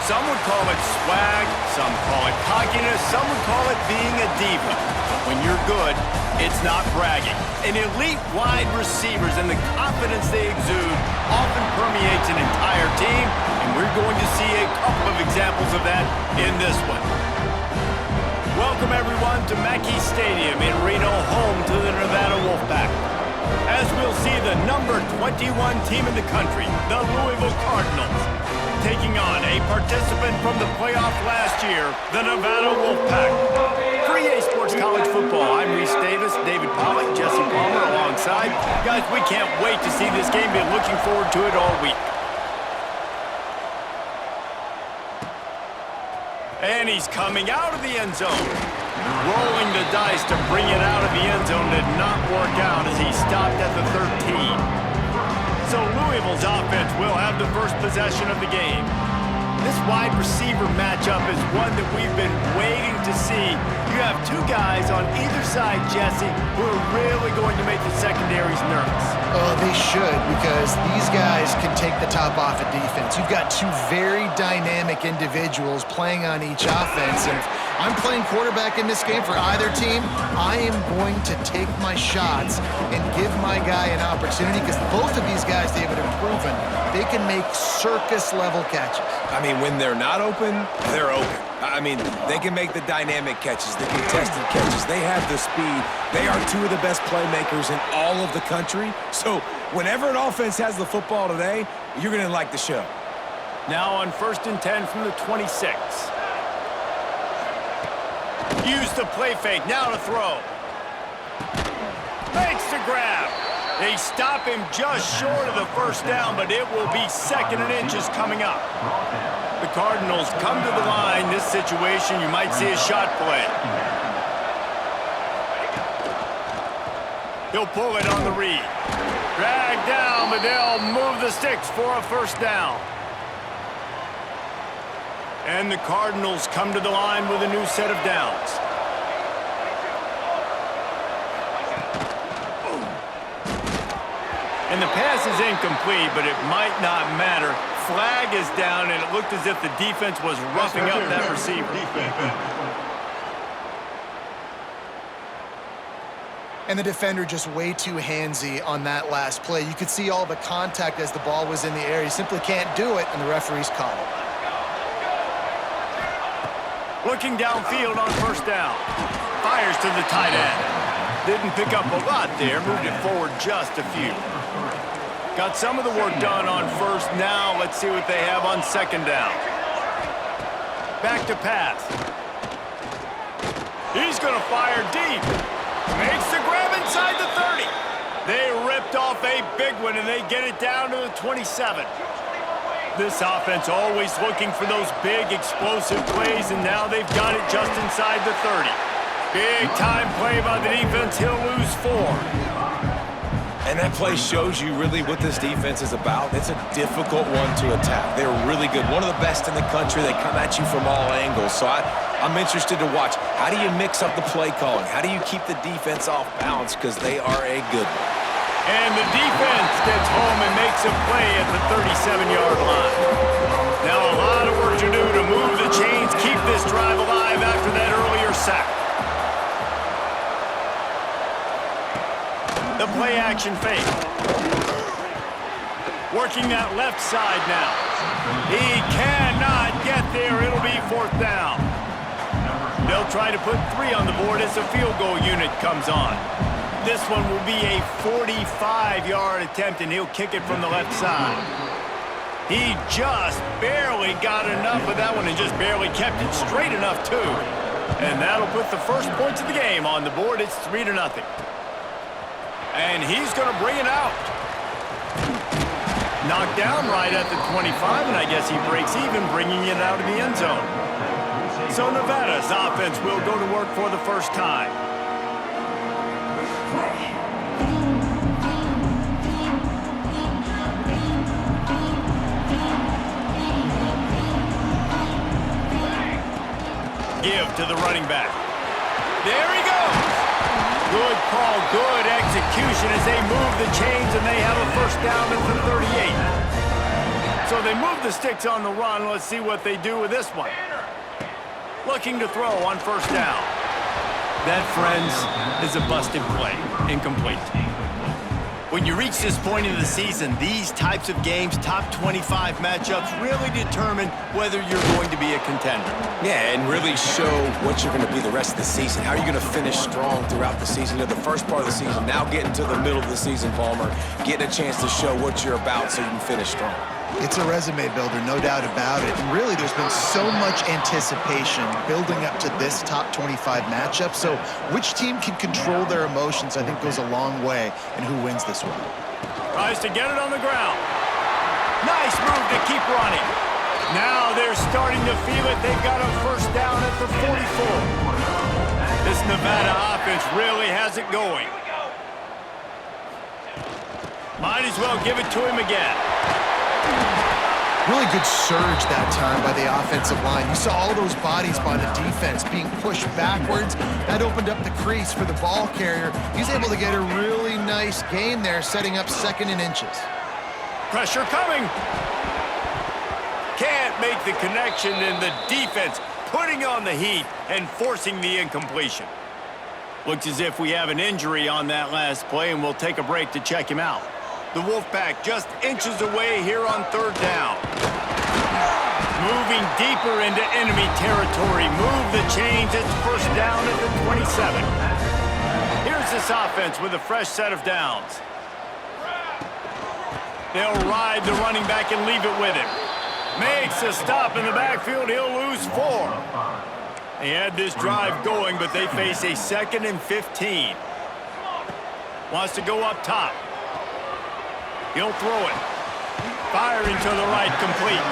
Some would call it swag, some call it cockiness, some would call it being a diva. When you're good, it's not bragging. An elite wide receivers and the confidence they exude often permeates an entire team, and we're going to see a couple of examples of that in this one. Welcome, everyone, to Mackey Stadium in Reno, home to the Nevada Wolfpack. As we'll see the number 21 team in the country, the Louisville Cardinals, taking on a participant from the playoff last year, the Nevada Wolfpack. For EA Sports College Football, I'm Reese Davis, David Pollock, Jesse Palmer alongside. Guys, we can't wait to see this game. Been looking forward to it all week. And he's coming out of the end zone. Rolling the dice to bring it out of the end zone did not work out as he stopped at the 13. So Louisville's offense will have the first possession of the game. This wide receiver matchup is one that we've been waiting to see. You have two guys on either side, Jesse, who are really going to make the secondaries nervous. Oh, they should, because these guys can take the top off of defense. You've got two very dynamic individuals playing on each offense, and if I'm playing quarterback in this game for either team, I am going to take my shots and give my guy an opportunity, because both of these guys, David, have proven they can make circus-level catches. I mean, when they're not open, they're open. I mean, they can make the dynamic catches, the contested catches. They have the speed. They are two of the best playmakers in all of the country. So whenever an offense has the football today, you're going to like the show. Now on 1st and 10 from the 26. Use the play fake, now to throw. Makes the grab. They stop him just short of the first down, but it will be 2nd and inches coming up. The Cardinals come to the line. This situation, you might see a shot play. He'll pull it on the read. Drag down, but they'll move the sticks for a first down. And the Cardinals come to the line with a new set of downs. And the pass is incomplete, but it might not matter. Flag is down, and it looked as if the defense was roughing up that receiver. And the defender just way too handsy on that last play. You could see all the contact as the ball was in the air. He simply can't do it, and the referee's caught it. Looking downfield on first down. Fires to the tight end. Didn't pick up a lot there, moved it forward just a few. Got some of the work done on first. Now let's see what they have on 2nd down. Back to pass. He's going to fire deep. Makes the grab inside the 30. They ripped off a big one, and they get it down to the 27. This offense always looking for those big, explosive plays, and now they've got it just inside the 30. Big time play by the defense. He'll lose 4. And that play shows you really what this defense is about. It's a difficult one to attack. They're really good. One of the best in the country. They come at you from all angles. So I'm interested to watch. How do you mix up the play calling? How do you keep the defense off balance? Because they are a good one. And the defense gets home and makes a play at the 37-yard line. Now a lot of work to do to move the chains, keep this drive alive after that earlier sack. The play action fake. Working that left side now. He cannot get there. It'll be 4th down. They'll try to put 3 on the board as the field goal unit comes on. This one will be a 45-yard attempt, and he'll kick it from the left side. He just barely got enough of that one and just barely kept it straight enough, too. And that'll put the first points of the game on the board. It's 3-0. And he's going to bring it out. Knocked down right at the 25, and I guess he breaks even, bringing it out of the end zone. So Nevada's offense will go to work for the first time. Give to the running back. There he goes. Good call, good execution as they move the chains, and they have a first down at the 38. So they move the sticks on the run. Let's see what they do with this one. Looking to throw on first down. That, friends, is a busted play. Incomplete. When you reach this point in the season, these types of games, top 25 matchups, really determine whether you're going to be a contender. Yeah, and really show what you're going to be the rest of the season. How are you going to finish strong throughout the season? The first part of the season, now getting to the middle of the season, Palmer, getting a chance to show what you're about so you can finish strong. It's a resume builder, no doubt about it. And really, there's been so much anticipation building up to this top 25 matchup. So which team can control their emotions, I think, goes a long way in who wins this one. Tries to get it on the ground. Nice move to keep running. Now they're starting to feel it. They've got a first down at the 44. This Nevada offense really has it going. Might as well give it to him again. Really good surge that time by the offensive line. You saw all those bodies by the defense being pushed backwards. That opened up the crease for the ball carrier. He's able to get a really nice gain there, setting up 2nd and inches. Pressure coming. Can't make the connection, and the defense putting on the heat and forcing the incompletion. Looks as if we have an injury on that last play, and we'll take a break to check him out. The Wolfpack just inches away here on 3rd down. Moving deeper into enemy territory. Move the chains. It's first down at the 27. Here's this offense with a fresh set of downs. They'll ride the running back and leave it with him. Makes a stop in the backfield. He'll lose 4. They had this drive going, but they face a 2nd and 15. Wants to go up top. He'll throw it. Firing to the right, complete.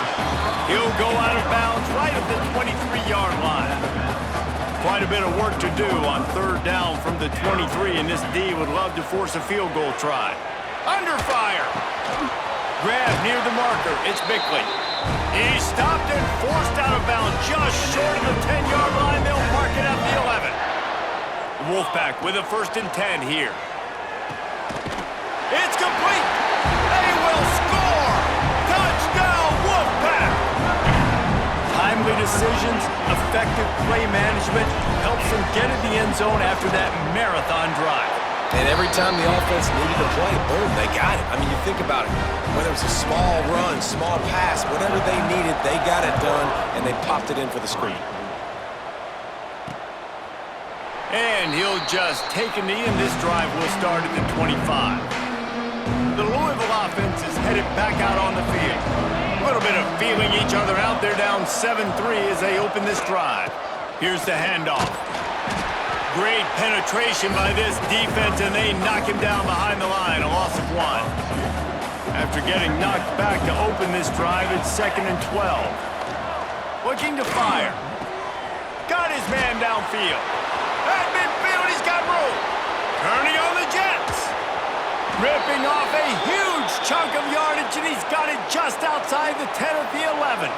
He'll go out of bounds right at the 23-yard line. Quite a bit of work to do on 3rd down from the 23, and this D would love to force a field goal try. Under fire. Grab near the marker. It's Bickley. He's stopped and forced out of bounds just short of the 10-yard line. They'll mark it at the 11. The Wolfpack with a 1st and 10 here. It's complete. They will score! Touchdown, Wolfpack! Timely decisions, effective play management helps them get in the end zone after that marathon drive. And every time the offense needed to play, boom, they got it. I mean, you think about it. Whether it was a small run, small pass, whatever they needed, they got it done, and they popped it in for the screen. And he'll just take a knee, and this drive will start at the 25. The Louisville offense is headed back out on the field. A little bit of feeling each other out. They're down 7-3 as they open this drive. Here's the handoff. Great penetration by this defense, and they knock him down behind the line, a loss of 1. After getting knocked back to open this drive, it's 2nd and 12. Looking to fire. Got his man downfield. At midfield, he's got room. Turning on the Jets. Ripping off a huge chunk of yardage, and he's got it just outside the 10 at the 11.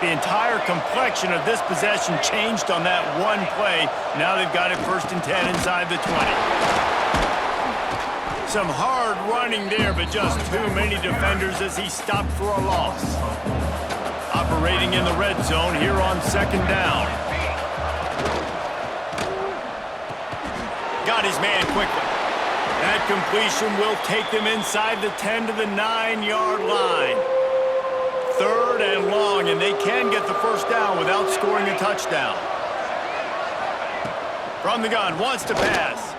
The entire complexion of this possession changed on that one play. Now they've got it 1st and 10 inside the 20. Some hard running there, but just too many defenders as he stopped for a loss. Operating in the red zone here on 2nd down. Got his man quickly. That completion will take them inside the 10 to the 9-yard line. 3rd and long, and they can get the first down without scoring a touchdown. From the gun, wants to pass.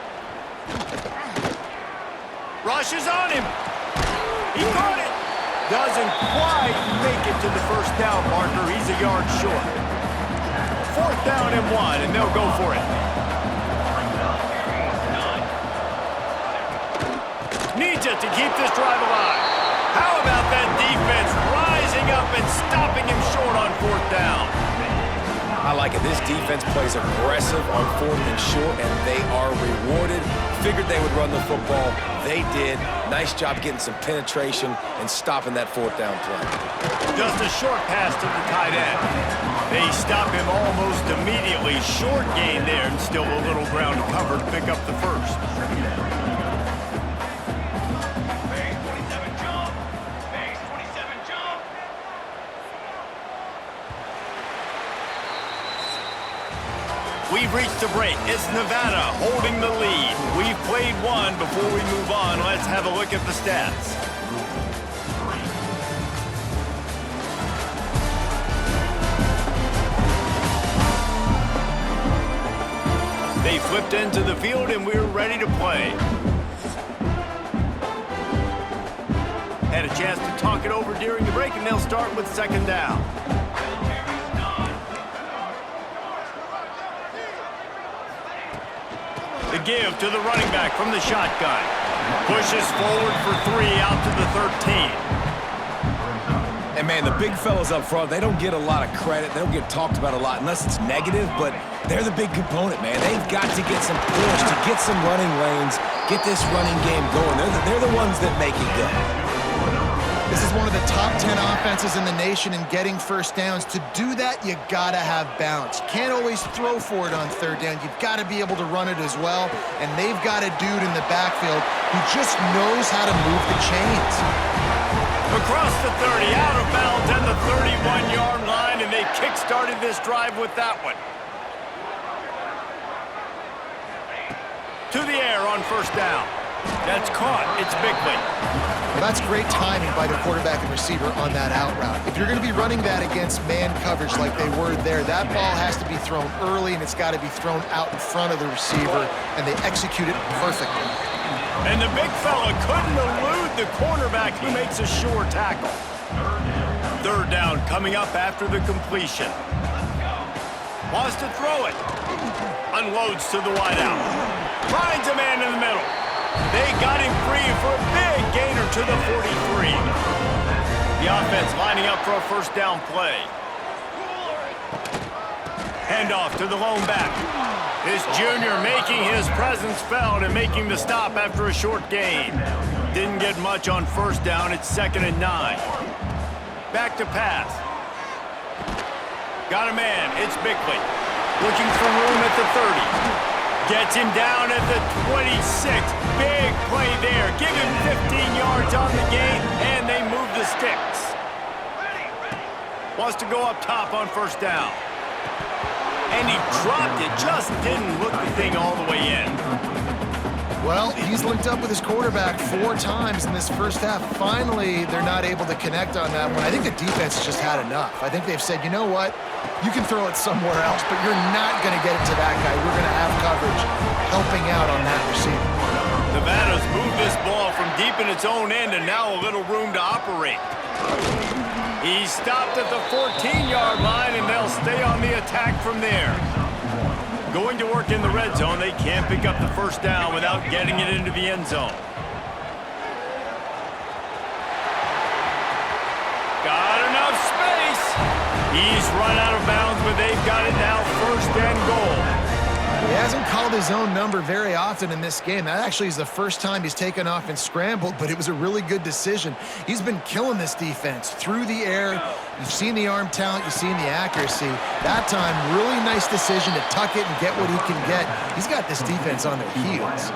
Rushes on him. He caught it. Doesn't quite make it to the first down marker. He's a yard short. 4th down and 1, and they'll go for it. Needs it to keep this drive alive. How about that defense rising up and stopping him short on 4th down? I like it. This defense plays aggressive on 4th and short, and they are rewarded. Figured they would run the football. They did. Nice job getting some penetration and stopping that 4th down play. Just a short pass to the tight end. They stop him almost immediately. Short gain there, and still a little ground to cover to pick up the first. We've reached the break. It's Nevada holding the lead. We've played one. Before we move on, let's have a look at the stats. They flipped into the field, and we're ready to play. Had a chance to talk it over during the break, and they'll start with second down. The give to the running back from the shotgun. Pushes forward for 3 out to the 13. And, man, the big fellas up front, they don't get a lot of credit. They don't get talked about a lot unless it's negative, but they're the big component, man. They've got to get some push, to get some running lanes, get this running game going. They're the ones that make it go. This is one of the top 10 offenses in the nation in getting first downs. To do that, you gotta have balance. You can't always throw for it on third down. You've got to be able to run it as well, and they've got a dude in the backfield who just knows how to move the chains. Across the 30, out of bounds at the 31-yard line, and they kick-started this drive with that one. To the air on first down. That's caught. It's Bickley. Well, that's great timing by the quarterback and receiver on that out route. If you're going to be running that against man coverage like they were there, that ball has to be thrown early, and it's got to be thrown out in front of the receiver, and they execute it perfectly. And the big fella couldn't elude the cornerback who makes a sure tackle. Third down coming up after the completion. Wants to throw it. Unloads to the wideout. Finds a man in the middle. They got him free for a big gainer to the 43. The offense lining up for a first down play. Handoff to the lone back. This junior making his presence felt and making the stop after a short gain. Didn't get much on first down. It's 2nd and 9. Back to pass. Got a man. It's Bickley. Looking for room at the 30. Gets him down at the 26. Big play there. Give him 15 yards on the game, and they move the sticks. Wants to go up top on first down. And he dropped it. Just didn't look the thing all the way in. Well, he's linked up with his quarterback 4 times in this first half. Finally, they're not able to connect on that one. I think the defense has just had enough. I think they've said, you know what? You can throw it somewhere else, but you're not going to get it to that guy. We're going to have coverage helping out on that receiver. Nevada's moved this ball from deep in its own end, and now a little room to operate. He stopped at the 14-yard line, and they'll stay on the attack from there. Going to work in the red zone, they can't pick up the first down without getting it into the end zone. Got enough space. He's run out of bounds, but they've got it now, 1st and goal. He hasn't called his own number very often in this game. That actually is the first time he's taken off and scrambled, but it was a really good decision. He's been killing this defense through the air. You've seen the arm talent, you've seen the accuracy. That time, really nice decision to tuck it and get what he can get. He's got this defense on their heels.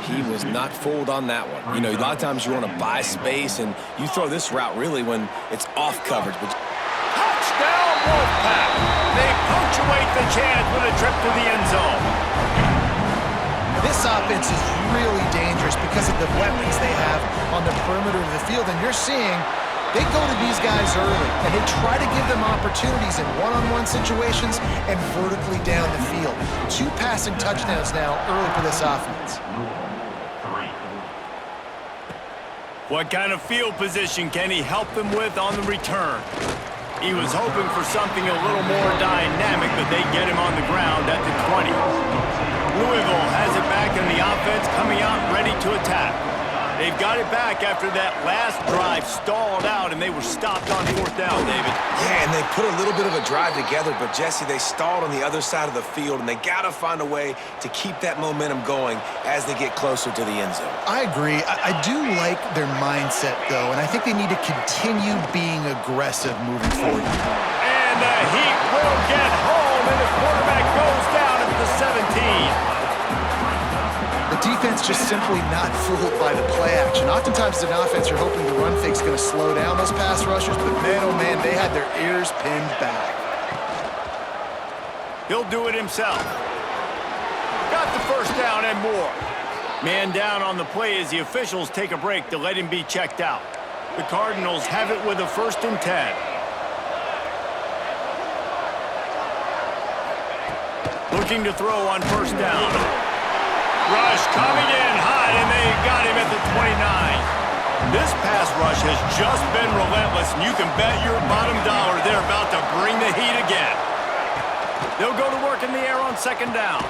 He was not fooled on that one. You know, a lot of times you want to buy space, and you throw this route really when it's off coverage. But touchdown, Wolfpack! They punctuate the chance with a trip to the end zone. This offense is really dangerous because of the weapons they have on the perimeter of the field, and you're seeing they go to these guys early, and they try to give them opportunities in one-on-one situations and vertically down the field. 2 passing touchdowns now early for this offense. What kind of field position can he help them with on the return? He was hoping for something a little more dynamic, but they get him on the ground at the 20. Louisville has it back in the offense, coming out ready to attack. They've got it back after that last drive stalled out, and they were stopped on 4th down, David. yeah, and they put a little bit of a drive together, but Jesse, they stalled on the other side of the field, and they got to find a way to keep that momentum going as they get closer to the end zone. I agree. I do like their mindset, though, and I think they need to continue being aggressive moving forward. And the Heat will get home, and the quarterback goes down at the 17. The defense just simply not fooled by the play action. Oftentimes, as an offense, you're hoping the run fake's going to slow down those pass rushers, but man, oh man, they had their ears pinned back. He'll do it himself. Got the first down and more. Man down on the play as the officials take a break to let him be checked out. The Cardinals have it with a 1st and 10. Looking to throw on 1st down. Rush coming in high, and they got him at the 29. This pass rush has just been relentless, and you can bet your bottom dollar they're about to bring the heat again. They'll go to work in the air on 2nd down.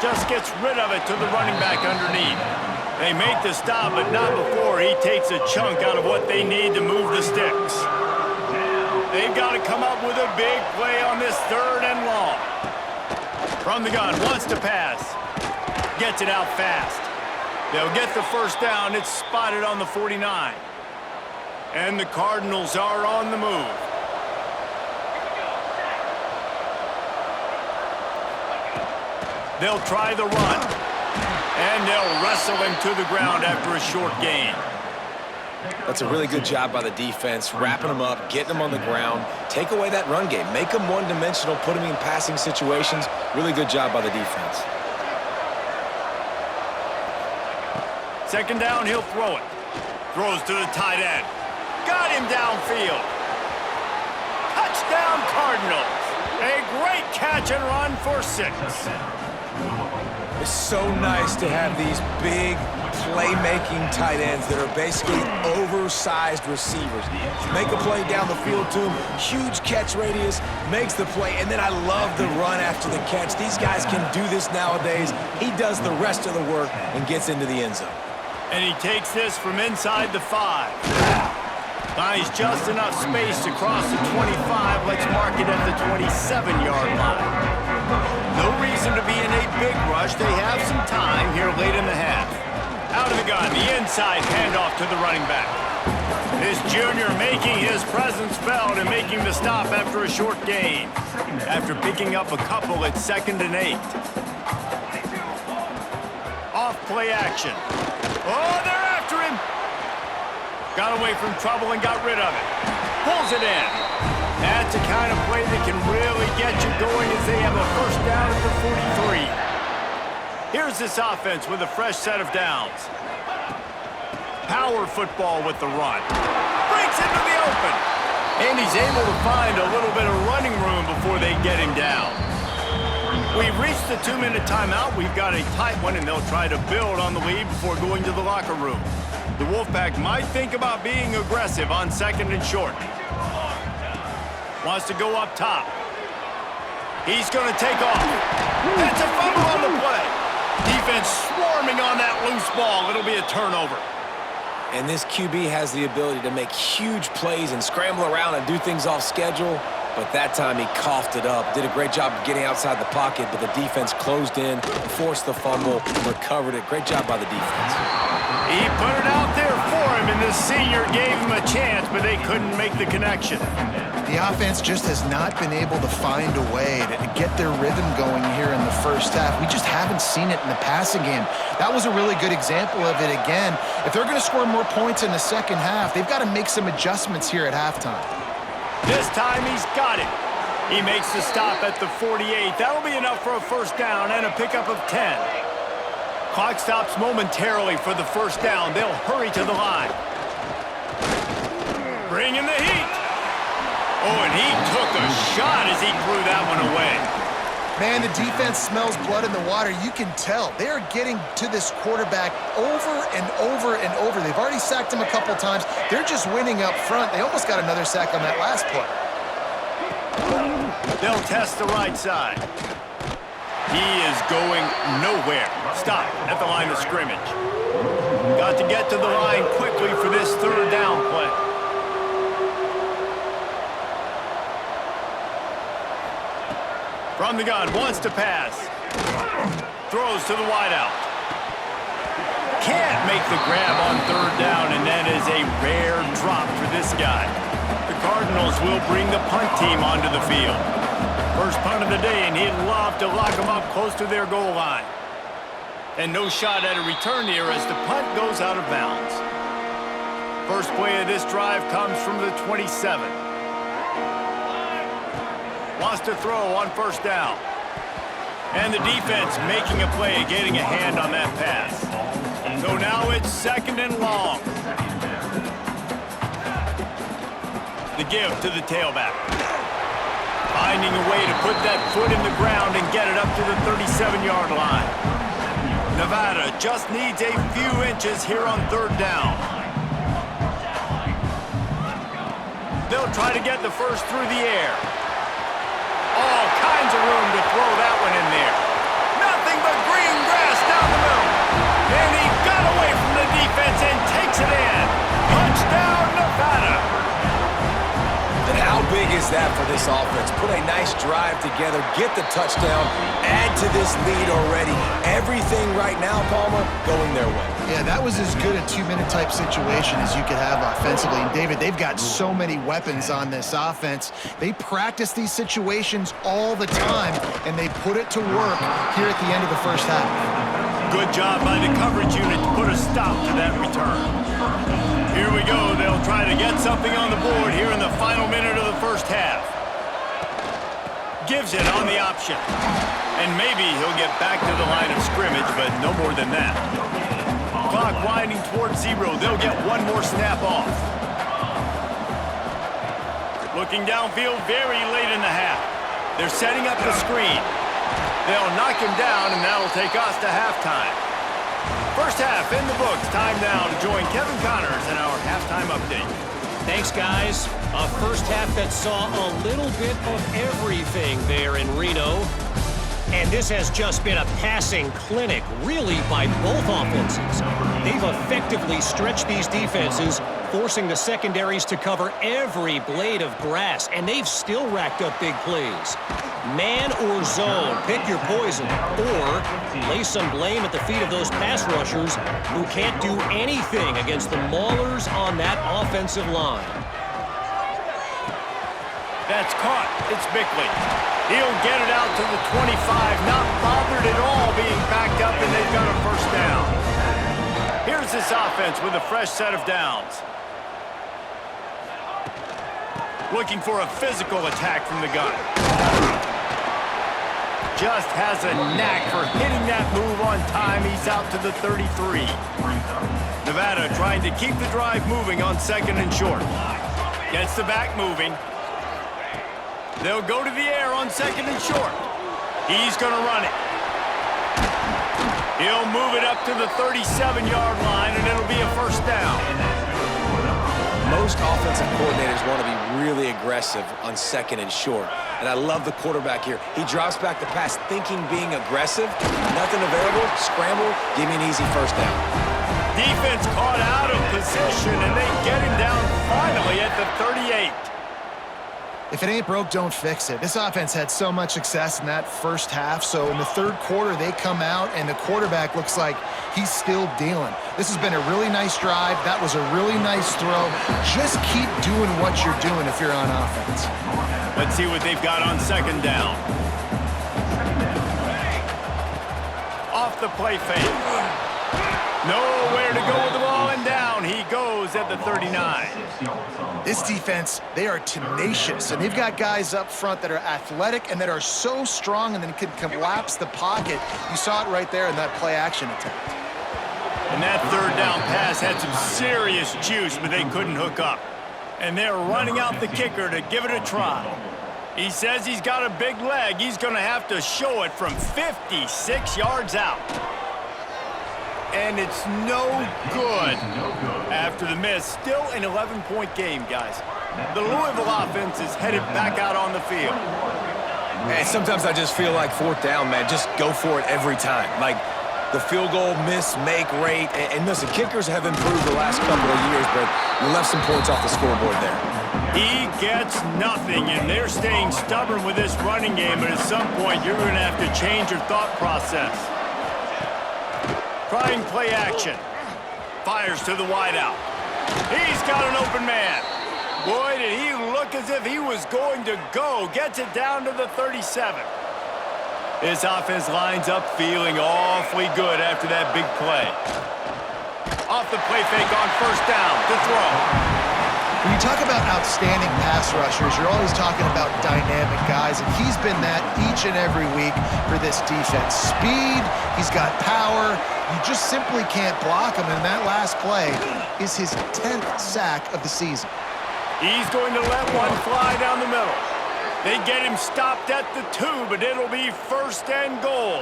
Just gets rid of it to the running back underneath. They make the stop, but not before he takes a chunk out of what they need to move the sticks. They've got to come up with a big play on this 3rd and long. From the gun, wants to pass. Gets it out fast. They'll get the 1st down. It's spotted on the 49. And the Cardinals are on the move. They'll try the run. And they'll wrestle him to the ground after a short gain. That's a really good job by the defense, wrapping them up, getting them on the ground. Take away that run game. Make them one-dimensional, put them in passing situations. Really good job by the defense. 2nd down, he'll throw it. Throws to the tight end. Got him downfield. Touchdown, Cardinals. A great catch and run for 6. It's so nice to have these big playmaking tight ends that are basically oversized receivers. Make a play down the field to him, huge catch radius, makes the play, and then I love the run after the catch. These guys can do this nowadays. He does the rest of the work and gets into the end zone. And he takes this from inside the 5. Finds just enough space to cross the 25. Let's mark it at the 27-yard line. No reason to be in a big rush. They have some time here late in the half. Out of the gun, the inside handoff to the running back. This junior making his presence felt and making the stop after a short gain. After picking up a couple at 2nd and 8. Off play action. Oh, they're after him. Got away from trouble and got rid of it. Pulls it in. That's the kind of play that can really get you going as they have a 1st down at the 43. Here's this offense with a fresh set of downs. Power football with the run. Breaks into the open. And he's able to find a little bit of running room before they get him down. We've reached the 2-minute timeout. We've got a tight one, and they'll try to build on the lead before going to the locker room. The Wolfpack might think about being aggressive on 2nd and short. Wants to go up top. He's going to take off. It's a fumble on the play. Defense swarming on that loose ball. It'll be a turnover. And this QB has the ability to make huge plays and scramble around and do things off schedule. But that time he coughed it up. Did a great job of getting outside the pocket, but the defense closed in, forced the fumble, recovered it. Great job by the defense. He put it out there for him, and the senior gave him a chance, but they couldn't make the connection. The offense just has not been able to find a way to get their rhythm going here in the 1st half. We just haven't seen it in the passing game. That was a really good example of it again. If they're going to score more points in the 2nd half, they've got to make some adjustments here at halftime. This time he's got it. He makes the stop at the 48. That'll be enough for a 1st down and a pickup of 10. Clock stops momentarily for the 1st down. They'll hurry to the line. Bring in the heat. Oh, and he took a shot as he threw that one away. Man, the defense smells blood in the water. You can tell. They are getting to this quarterback over and over and over. They've already sacked him a couple times. They're just winning up front. They almost got another sack on that last play. They'll test the right side. He is going nowhere. Stop at the line of scrimmage. Got to get to the line quickly for this 3rd down play. From the gun, wants to pass. Throws to the wideout. Can't make the grab on 3rd down, and that is a rare drop for this guy. The Cardinals will bring the punt team onto the field. First punt of the day, and he'd love to lock them up close to their goal line. And no shot at a return here as the punt goes out of bounds. First play of this drive comes from the 27. Wants to throw on 1st down. And the defense making a play, getting a hand on that pass. So now it's 2nd and long. The give to the tailback. Finding a way to put that foot in the ground and get it up to the 37-yard line. Nevada just needs a few inches here on 3rd down. They'll try to get the first through the air. All kinds of room to throw that one in there. Nothing but green grass down the middle. And he got away from the defense and takes it in. Touchdown, Nevada. And how big is that for this offense? Put a nice drive together, get the touchdown, add to this lead already. Everything right now, Palmer, going their way. Yeah, that was as good a 2-minute type situation as you could have offensively. And David, they've got so many weapons on this offense. They practice these situations all the time, and they put it to work here at the end of the first half. Good job by the coverage unit to put a stop to that return. Here we go. They'll try to get something on the board here in the final minute of the first half. Gives it on the option. And maybe he'll get back to the line of scrimmage, but no more than that. Clock winding towards 0. They'll get one more snap off. Looking downfield very late in the half. They're setting up the screen. They'll knock him down, and that'll take us to halftime. First half in the books. Time now to join Kevin Connors in our halftime update. Thanks, guys. A first half that saw a little bit of everything there in Reno. And this has just been a passing clinic, really, by both offenses. They've effectively stretched these defenses, forcing the secondaries to cover every blade of grass, and they've still racked up big plays. Man or zone, pick your poison, or lay some blame at the feet of those pass rushers who can't do anything against the maulers on that offensive line. That's caught. It's Bickley. He'll get it out to the 25, not bothered at all being backed up, and they've got a first down. Here's this offense with a fresh set of downs. Looking for a physical attack from the gun. Just has a knack for hitting that move on time. He's out to the 33. Nevada trying to keep the drive moving on 2nd and short. Gets the back moving. They'll go to the air on 2nd and short. He's going to run it. He'll move it up to the 37-yard line, and it'll be a first down. Most offensive coordinators want to be really aggressive on 2nd and short. And I love the quarterback here. He drops back the pass thinking being aggressive. Nothing available. Scramble. Give me an easy first down. Defense caught out of position, and they get him down finally at the 38. If it ain't broke, don't fix it. This offense had so much success in that first half, so in the 3rd quarter, they come out, and the quarterback looks like he's still dealing. This has been a really nice drive. That was a really nice throw. Just keep doing what you're doing if you're on offense. Let's see what they've got on 2nd down. Off the play fake. Nowhere to go with the ball, and down he goes at the 39. This defense, they are tenacious, and they've got guys up front that are athletic and that are so strong and then can collapse the pocket. You saw it right there in that play-action attempt. And that 3rd down pass had some serious juice, but they couldn't hook up. And they're running out the kicker to give it a try. He says he's got a big leg. He's going to have to show it from 56 yards out. And it's no good after the miss. Still an 11-point game, guys. The Louisville offense is headed back out on the field. And sometimes I just feel like 4th down, man. Just go for it every time. Like the field goal miss-make rate. And listen, kickers have improved the last couple of years, but you left some points off the scoreboard there. He gets nothing, and they're staying stubborn with this running game. But at some point, you're going to have to change your thought process. Trying play action. Fires to the wideout. He's got an open man. Boy, did he look as if he was going to go. Gets it down to the 37. This offense lines up feeling awfully good after that big play. Off the play fake on 1st down to throw. When you talk about outstanding pass rushers, you're always talking about dynamic guys, and he's been that each and every week for this defense. Speed, he's got power. You just simply can't block him, and that last play is his 10th sack of the season. He's going to let one fly down the middle. They get him stopped at the 2, but it'll be 1st and goal.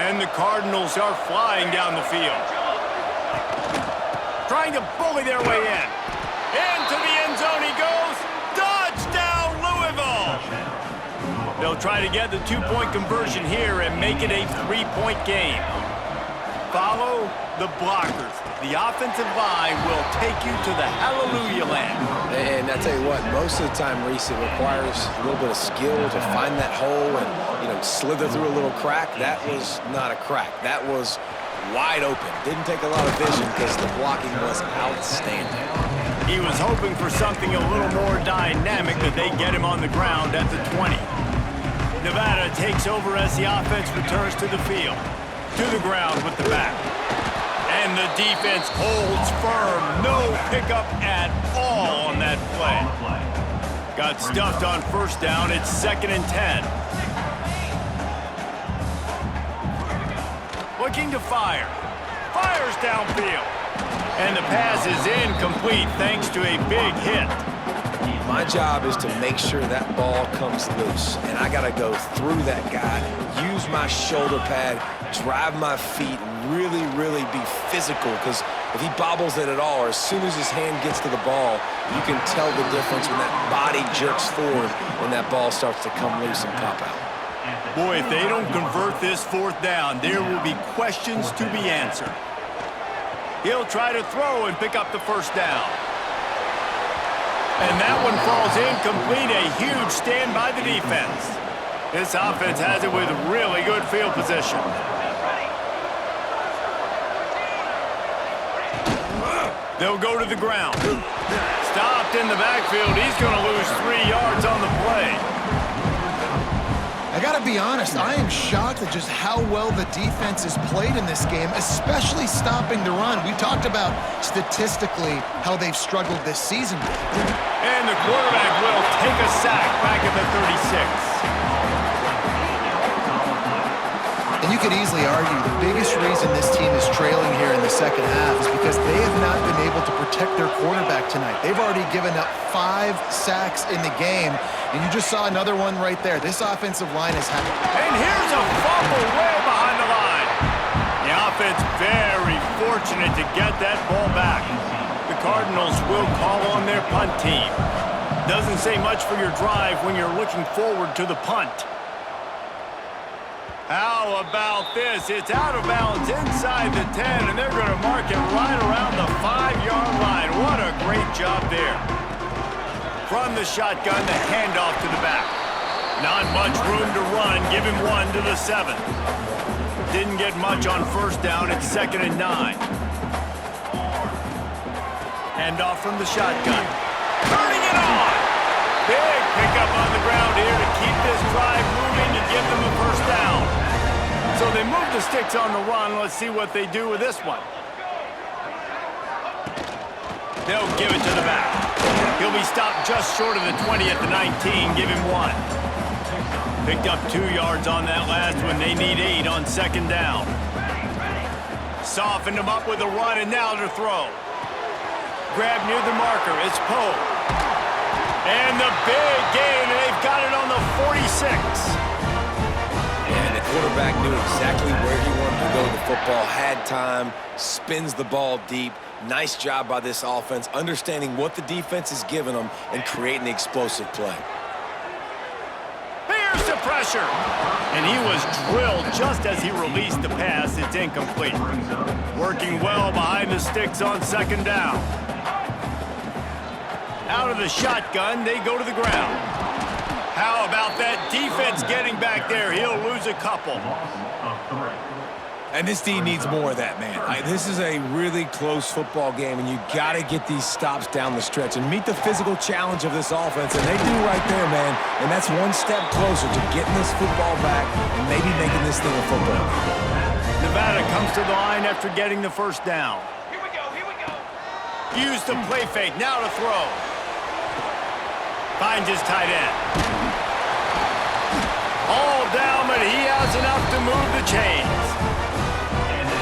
And the Cardinals are flying down the field. Trying to bully their way in. Into the end zone he goes. Touchdown, Louisville! They'll try to get the 2-point conversion here and make it a 3-point game. Follow the blockers. The offensive line will take you to the hallelujah land. And I tell you what, most of the time, Reese, it requires a little bit of skill to find that hole and, slither through a little crack. That was not a crack. That was wide open. Didn't take a lot of vision because the blocking was outstanding. He was hoping for something a little more dynamic, but they get him on the ground at the 20. Nevada takes over as the offense returns to the field. To the ground with the back. And the defense holds firm. No pickup at all on that play. Got stuffed on 1st down. It's 2nd and 10. Looking to fire. Fires downfield. And the pass is incomplete thanks to a big hit. My job is to make sure that ball comes loose. And I got to go through that guy, use my shoulder pad, drive my feet, really, really be physical. Because if he bobbles it at all, or as soon as his hand gets to the ball, you can tell the difference when that body jerks forward when that ball starts to come loose and pop out. Boy, if they don't convert this 4th down, there will be questions to be answered. He'll try to throw and pick up the 1st down. And that one falls incomplete. A huge stand by the defense. This offense has it with really good field position. They'll go to the ground. Stopped in the backfield. He's going to lose 3 yards on the play. I gotta be honest, I am shocked at just how well the defense has played in this game, especially stopping the run. We talked about statistically how they've struggled this season. And the quarterback will take a sack back at the 36. And you could easily argue the biggest reason this team is trailing here in the 2nd half is because they have not been able to protect their quarterback tonight. They've already given up 5 sacks in the game, and you just saw another one right there. This offensive line is happy. And here's a fumble way behind the line. The offense very fortunate to get that ball back. The Cardinals will call on their punt team. Doesn't say much for your drive when you're looking forward to the punt. How about this? It's out of bounds inside the 10, and they're going to mark it right around the 5-yard line. What a great job there. From the shotgun, the handoff to the back. Not much room to run. Give him 1 to the 7. Didn't get much on 1st down. It's 2nd and 9. Handoff from the shotgun. Turning it on. Big pickup on the ground here to keep this drive moving and give them a 1st down. So they move the sticks on the run. Let's see what they do with this one. They'll give it to the back. He'll be stopped just short of the 20 at the 19. Give him 1. Picked up 2 yards on that last one. They need 8 on 2nd down. Softened him up with a run, and now to throw. Grab near the marker. It's Poe. And the big gain, and they've got it on the 46. And the quarterback knew exactly where he wanted to go with the football, had time, spins the ball deep. Nice job by this offense, understanding what the defense is giving them and creating the explosive play. Here's the pressure. And he was drilled just as he released the pass. It's incomplete. Working well behind the sticks on 2nd down. Out of the shotgun, they go to the ground. How about that defense getting back there? He'll lose a couple. And this team needs more of that, man. This is a really close football game, and you got to get these stops down the stretch and meet the physical challenge of this offense, and they do right there, man. And that's one step closer to getting this football back and maybe making this thing a football. Nevada comes to the line after getting the 1st down. Use the play fake, now to throw. Finds his tight end. All down, but he has enough to move the chains.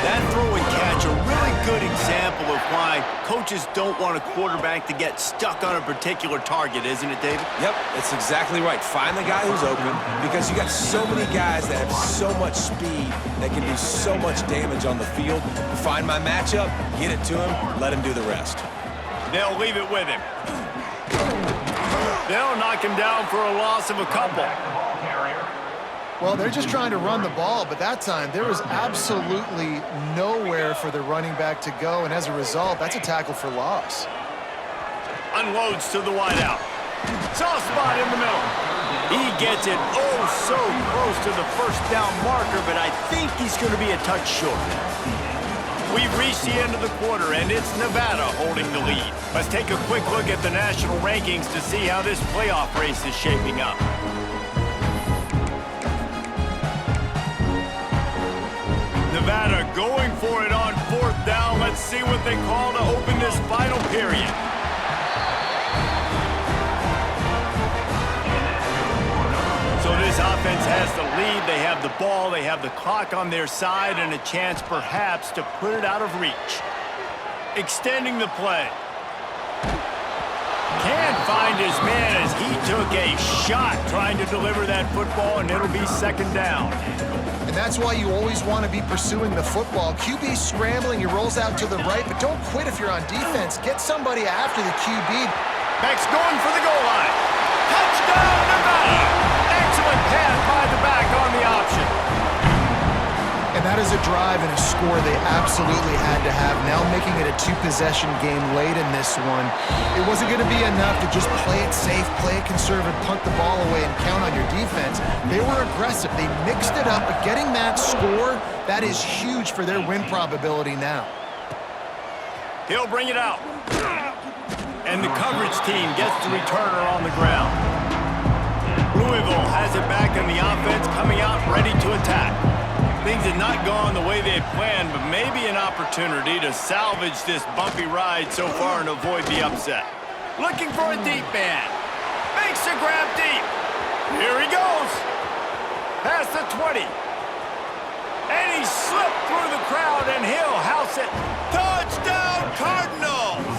That throw and catch, a really good example of why coaches don't want a quarterback to get stuck on a particular target, isn't it, David? Yep, it's exactly right. Find the guy who's open because you got so many guys that have so much speed that can do so much damage on the field. Find my matchup, get it to him, let him do the rest. They'll leave it with him. They'll knock him down for a loss of a couple. Well, they're just trying to run the ball, but that time there was absolutely nowhere for the running back to go, and as a result, that's a tackle for loss. Unloads to the wideout. Soft spot in the middle. He gets it oh so close to the first down marker, but I think he's going to be a touch short. We've reached the end of the quarter, and it's Nevada holding the lead. Let's take a quick look at the national rankings to see how this playoff race is shaping up. Nevada going for it on 4th down. Let's see what they call to open this final period. So this offense has the lead. They have the ball. They have the clock on their side and a chance perhaps to put it out of reach. Extending the play. Can't find his man as he took a shot trying to deliver that football, and it'll be 2nd down. And that's why you always want to be pursuing the football. QB scrambling, he rolls out to the right, but don't quit if you're on defense. Get somebody after the QB. Beck's going for the goal line. Touchdown, Nevada! Excellent pass by the back on the option. And that is a drive and a score they absolutely had to have. Now making it a 2-possession game late in this one. It wasn't going to be enough to just play it safe, play it conservative, punt the ball away, and count on your defense. They were aggressive. They mixed it up, but getting that score, that is huge for their win probability now. He'll bring it out. And the coverage team gets the returner on the ground. Louisville has it back in the offense, coming out ready to attack. Things had not gone the way they had planned, but maybe an opportunity to salvage this bumpy ride so far and avoid the upset. Looking for a deep man. Makes a grab deep. Here he goes. Past the 20. And he slipped through the crowd, and he'll house it. Touchdown, Cardinals!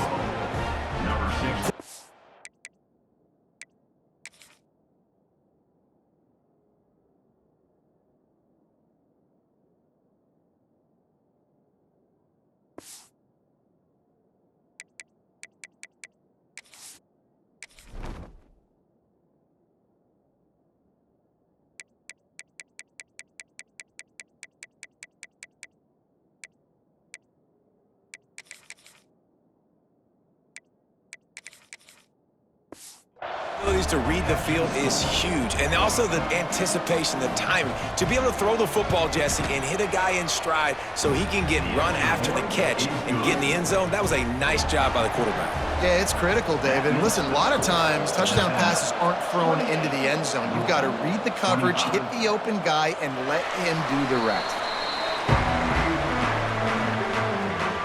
Abilities to read the field is huge, and also the anticipation, the timing. To be able to throw the football, Jesse, and hit a guy in stride so he can get run after the catch and get in the end zone, that was a nice job by the quarterback. Yeah, it's critical, David. Listen, a lot of times touchdown passes aren't thrown into the end zone. You've got to read the coverage, hit the open guy, and let him do the rest.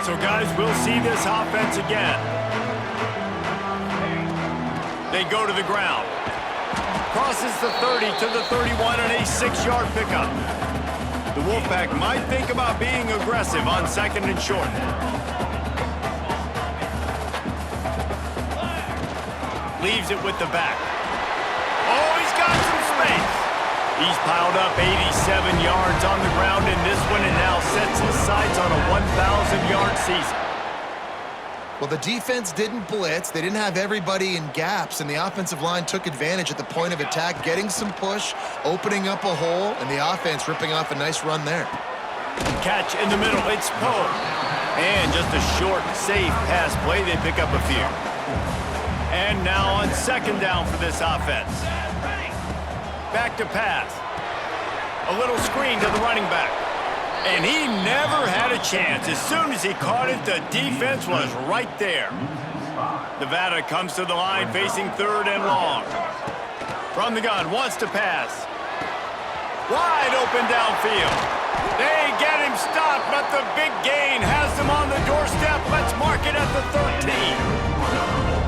So, guys, we'll see this offense again. They go to the ground. Crosses the 30 to the 31 and a 6-yard pickup. The Wolfpack might think about being aggressive on 2nd and short. Leaves it with the back. Oh, he's got some space. He's piled up 87 yards on the ground in this one and now sets his sights on a 1,000-yard season. Well, the defense didn't blitz. They didn't have everybody in gaps, and the offensive line took advantage at the point of attack, getting some push, opening up a hole, and the offense ripping off a nice run there. Catch in the middle. It's Poe. And just a short, safe pass play. They pick up a few. And now on 2nd down for this offense. Back to pass. A little screen to the running back. And he never had a chance. As soon as he caught it, the defense was right there. Nevada comes to the line facing 3rd and long. From the gun, wants to pass. Wide open downfield. They get him stopped, but the big gain has them on the doorstep. Let's mark it at the 13.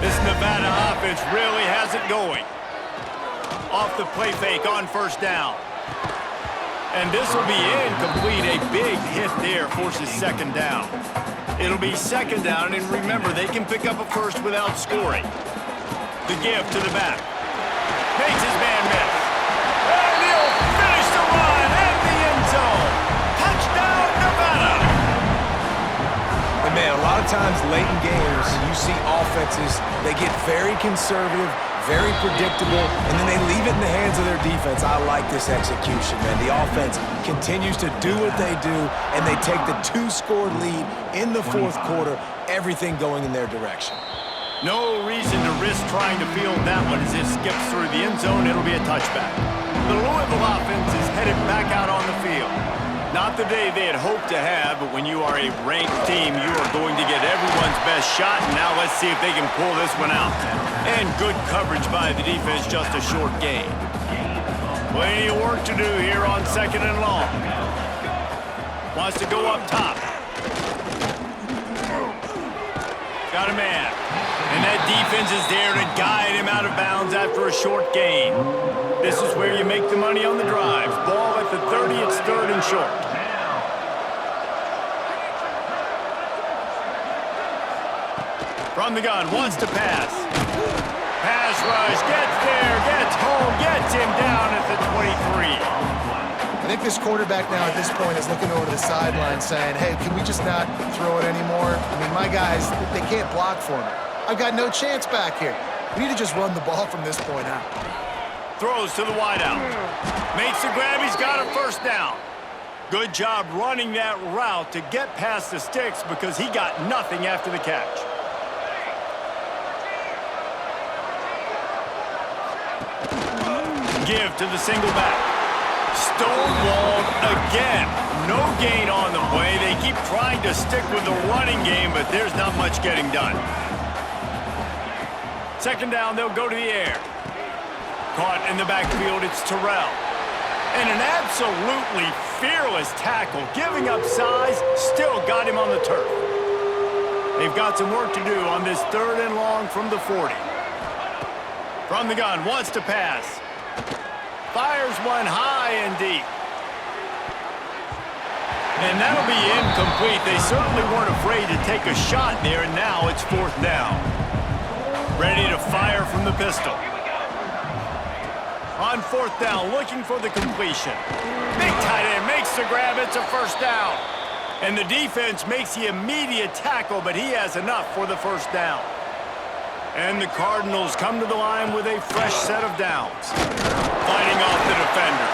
This Nevada offense really has it going. Off the play fake on first down. And this will be incomplete. A big hit there forces second down. It'll be second down, and remember, they can pick up a first without scoring. The give to the back. Makes his man miss. And he'll finish the run at the end zone. Touchdown, Nevada. And man, a lot of times late in games, you see offenses, they get very conservative, very predictable, and then they leave it in the hands of their defense. I like this execution, man. The offense continues to do what they do, and they take the 2-score lead in the fourth quarter, everything going in their direction. No reason to risk trying to field that one as it skips through the end zone. It'll be a touchback. The Louisville offense is headed back out on the field. Not the day they had hoped to have, but when you are a ranked team, you are going to get everyone's best shot, and now let's see if they can pull this one out. And good coverage by the defense, just a short gain. Plenty of work to do here on second and long. Wants to go up top. Got a man. And that defense is there to guide him out of bounds after a short gain. This is where you make the money on the drives. Ball at the 30, it's third and short. From the gun, wants to pass. Pass rush, gets there, gets home, gets him down at the 23. I think this quarterback now at this point is looking over to the sideline saying, hey, can we just not throw it anymore? I mean, my guys, they can't block for me. I've got no chance back here. We need to just run the ball from this point out. Throws to the wideout. Makes the grab, he's got a first down. Good job running that route to get past the sticks because he got nothing after the catch. Give to the single back. Stonewalled again. No gain on the play. They keep trying to stick with the running game, but there's not much getting done. Second down, they'll go to the air. Caught in the backfield, it's Terrell. And an absolutely fearless tackle, giving up size, still got him on the turf. They've got some work to do on this third and long from the 40. From the gun, wants to pass. Fires one high and deep. And that'll be incomplete. They certainly weren't afraid to take a shot there, and now it's fourth down. Ready to fire from the pistol. On fourth down, looking for the completion. Big tight end makes the grab. It's a first down. And the defense makes the immediate tackle, but he has enough for the first down. And the Cardinals come to the line with a fresh set of downs. Fighting off the defender.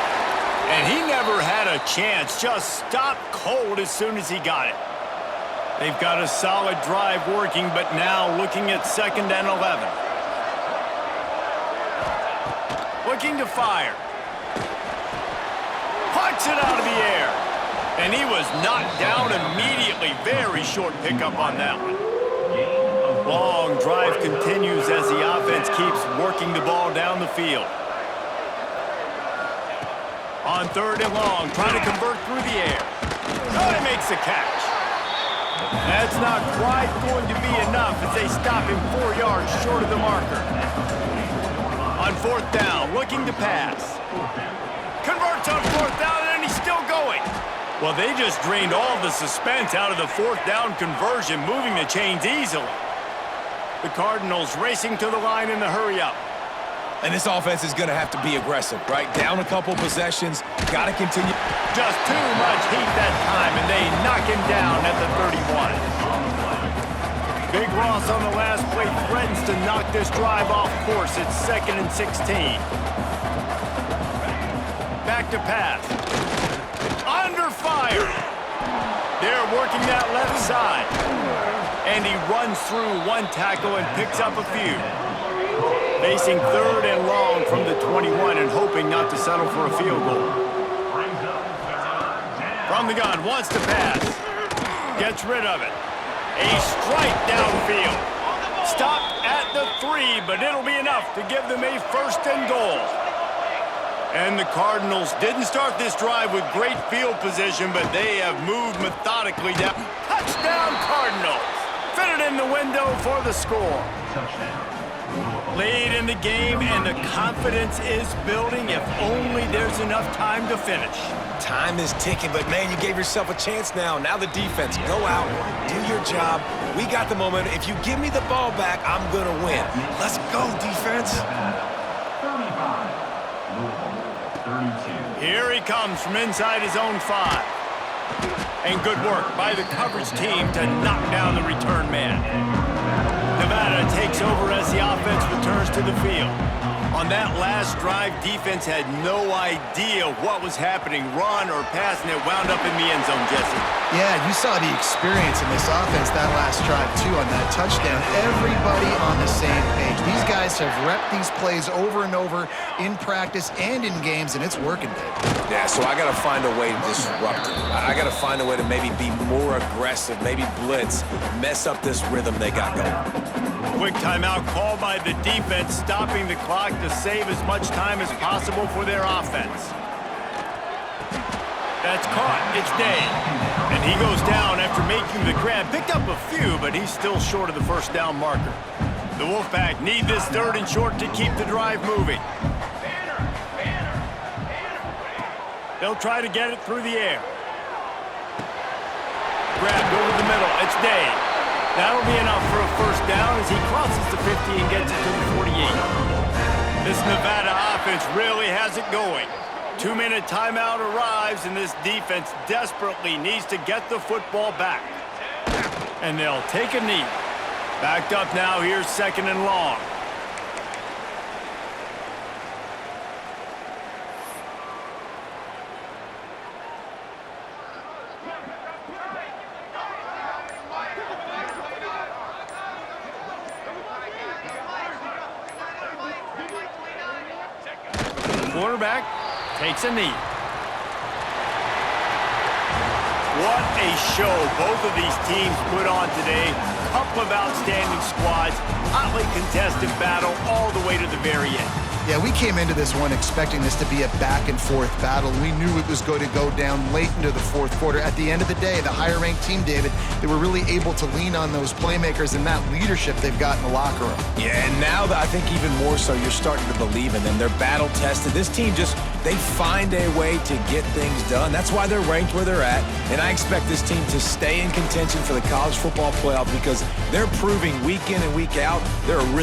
And he never had a chance. Just stopped cold as soon as he got it. They've got a solid drive working, but now looking at second and 11. Looking to fire. Puts it out of the air. And he was knocked down immediately. Very short pickup on that one. Long drive continues as the offense keeps working the ball down the field. On third and long, trying to convert through the air. Oh, he makes the catch. That's not quite going to be enough as they stop him 4 yards short of the marker. On fourth down, looking to pass. Converts on fourth down, and he's still going. Well, they just drained all the suspense out of the fourth down conversion, moving the chains easily. The Cardinals racing to the line in the hurry-up. And this offense is going to have to be aggressive, right? Down a couple possessions, got to continue. Just too much heat that time, and they knock him down at the 31. Big loss on the last play threatens to knock this drive off course. It's second and 16. Back to pass. Under fire. They're working that left side. And he runs through one tackle and picks up a few. Facing third and long from the 21 and hoping not to settle for a field goal. From the gun, wants to pass. Gets rid of it. A strike downfield. Stopped at the 3, but it'll be enough to give them a first and goal. And the Cardinals didn't start this drive with great field position, but they have moved methodically down. Touchdown, Cardinals! Fit it in the window for the score. Lead in the game, and the confidence is building if only there's enough time to finish. Time is ticking, but, man, you gave yourself a chance now. Now the defense, go out, do your job. We got the momentum. If you give me the ball back, I'm going to win. Let's go, defense. Here he comes from inside his own 5. And good work by the coverage team to knock down the return man. Nevada takes over as the offense returns to the field. On that last drive, defense had no idea what was happening, run or pass, and it wound up in the end zone, Jesse. Yeah, you saw the experience in this offense that last drive, too, on that touchdown. Everybody on the same page. These guys have repped these plays over and over in practice and in games, and it's working, Dave. Yeah, so I got to find a way to disrupt it. I got to find a way to maybe be more aggressive, maybe blitz, mess up this rhythm they got going. Quick timeout called by the defense, stopping the clock to save as much time as possible for their offense. That's caught. It's Dave. And he goes down after making the grab. Picked up a few, but he's still short of the first down marker. The Wolfpack need this 3rd and short to keep the drive moving. They'll try to get it through the air. Grabbed over the middle. It's Dave. That'll be enough for a first down as he crosses the 50 and gets it to the 48. This Nevada offense really has it going. 2-minute timeout arrives, and this defense desperately needs to get the football back. And they'll take a knee. Backed up now, here's 2nd and long. Quarterback takes a knee. What a show both of these teams put on today. Couple of outstanding squads, hotly contested battle all the way to the very end. Yeah, we came into this one expecting this to be a back-and-forth battle. We knew it was going to go down late into the 4th quarter. At the end of the day, the higher-ranked team, David, they were really able to lean on those playmakers and that leadership they've got in the locker room. Yeah, and now I think even more so, you're starting to believe in them. They're battle-tested. This team they find a way to get things done. That's why they're ranked where they're at. And I expect this team to stay in contention for the college football playoff because they're proving week in and week out they're a really